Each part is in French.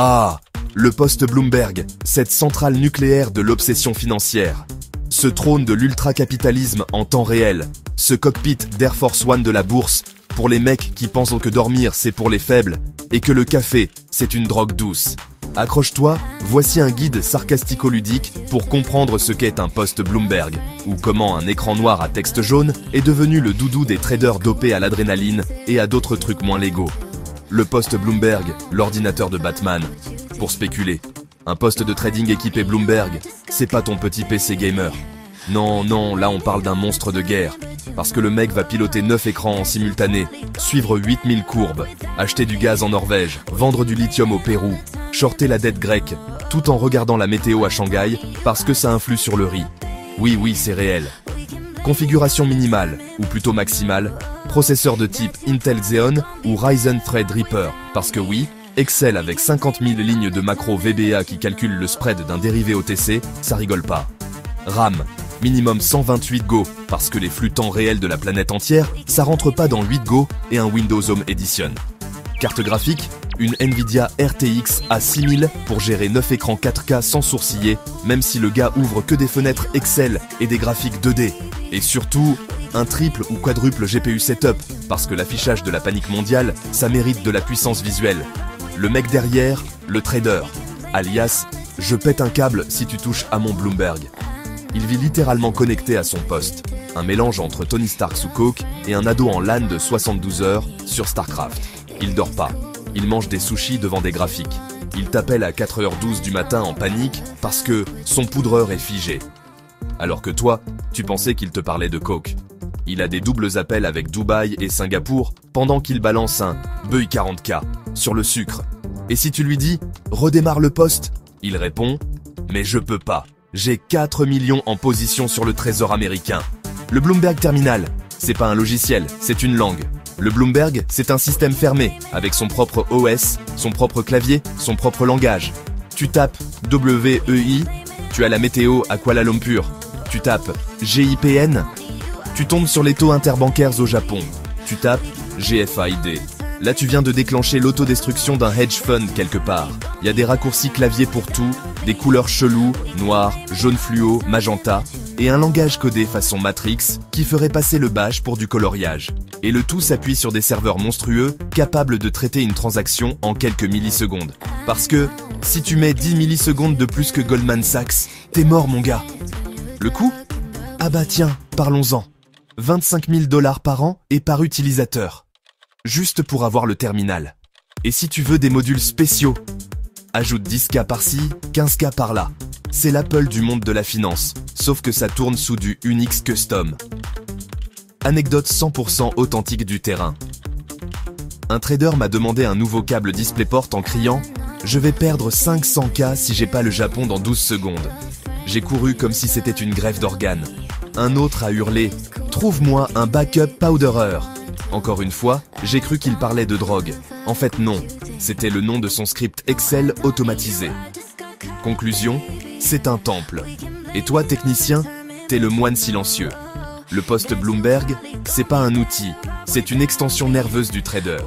Ah, le poste Bloomberg, cette centrale nucléaire de l'obsession financière. Ce trône de l'ultracapitalisme en temps réel, ce cockpit d'Air Force One de la bourse, pour les mecs qui pensent que dormir c'est pour les faibles, et que le café c'est une drogue douce. Accroche-toi, voici un guide sarcastico-ludique pour comprendre ce qu'est un poste Bloomberg, ou comment un écran noir à texte jaune est devenu le doudou des traders dopés à l'adrénaline et à d'autres trucs moins légaux. Le poste Bloomberg, l'ordinateur de Batman. Pour spéculer, un poste de trading équipé Bloomberg, c'est pas ton petit PC gamer. Non, non, là on parle d'un monstre de guerre. Parce que le mec va piloter 9 écrans en simultané, suivre 8000 courbes, acheter du gaz en Norvège, vendre du lithium au Pérou, shorter la dette grecque, tout en regardant la météo à Shanghai, parce que ça influe sur le riz. Oui, c'est réel. Configuration minimale, ou plutôt maximale, processeur de type Intel Xeon ou Ryzen Threadripper, parce que oui, Excel avec 50 000 lignes de macro VBA qui calculent le spread d'un dérivé OTC, ça rigole pas. RAM, minimum 128 Go, parce que les flux temps réels de la planète entière, ça rentre pas dans 8 Go et un Windows Home Edition. Carte graphique, une Nvidia RTX A6000 pour gérer 9 écrans 4K sans sourciller, même si le gars ouvre que des fenêtres Excel et des graphiques 2D. Et surtout, un triple ou quadruple GPU setup, parce que l'affichage de la panique mondiale, ça mérite de la puissance visuelle. Le mec derrière, le trader, alias, je pète un câble si tu touches à mon Bloomberg. Il vit littéralement connecté à son poste, un mélange entre Tony Stark sous coke et un ado en LAN de 72 heures sur StarCraft. Il dort pas, il mange des sushis devant des graphiques. Il t'appelle à 4h12 du matin en panique parce que son poudreur est figé. Alors que toi, tu pensais qu'il te parlait de coke. Il a des doubles appels avec Dubaï et Singapour pendant qu'il balance un Beuil 40K sur le sucre. Et si tu lui dis « redémarre le poste », il répond « mais je peux pas. J'ai 4 millions en position sur le trésor américain. » Le Bloomberg Terminal, c'est pas un logiciel, c'est une langue. Le Bloomberg, c'est un système fermé, avec son propre OS, son propre clavier, son propre langage. Tu tapes WEI, tu as la météo à Kuala Lumpur. Tu tapes GIPN, tu tombes sur les taux interbancaires au Japon. Tu tapes GFAID. Là, tu viens de déclencher l'autodestruction d'un hedge fund quelque part. Il y a des raccourcis clavier pour tout, des couleurs cheloues, noir, jaune fluo, magenta, et un langage codé façon Matrix qui ferait passer le bash pour du coloriage. Et le tout s'appuie sur des serveurs monstrueux capables de traiter une transaction en quelques millisecondes. Parce que, si tu mets 10 millisecondes de plus que Goldman Sachs, t'es mort mon gars. Le coût ? Ah bah tiens, parlons-en. 25 000 $ par an et par utilisateur. Juste pour avoir le terminal. Et si tu veux des modules spéciaux, ajoute 10K par-ci, 15K par-là. C'est l'Apple du monde de la finance, sauf que ça tourne sous du Unix Custom. Anecdote 100% authentique du terrain. Un trader m'a demandé un nouveau câble DisplayPort en criant « Je vais perdre 500K si j'ai pas le Japon dans 12 secondes ». J'ai couru comme si c'était une greffe d'organes. Un autre a hurlé « Trouve-moi un backup powderer ». Encore une fois, j'ai cru qu'il parlait de drogue. En fait non, c'était le nom de son script Excel automatisé. Conclusion, c'est un temple. Et toi, technicien, t'es le moine silencieux. Le poste Bloomberg, c'est pas un outil, c'est une extension nerveuse du trader.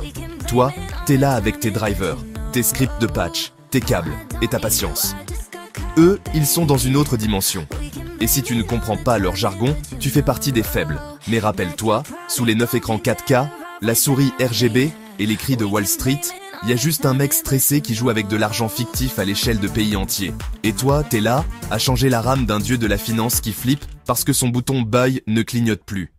Toi, t'es là avec tes drivers, tes scripts de patch, tes câbles et ta patience. Eux, ils sont dans une autre dimension. Et si tu ne comprends pas leur jargon, tu fais partie des faibles. Mais rappelle-toi, sous les 9 écrans 4K, la souris RGB et les cris de Wall Street, il y a juste un mec stressé qui joue avec de l'argent fictif à l'échelle de pays entiers. Et toi, t'es là, à changer la rame d'un dieu de la finance qui flippe parce que son bouton buy ne clignote plus.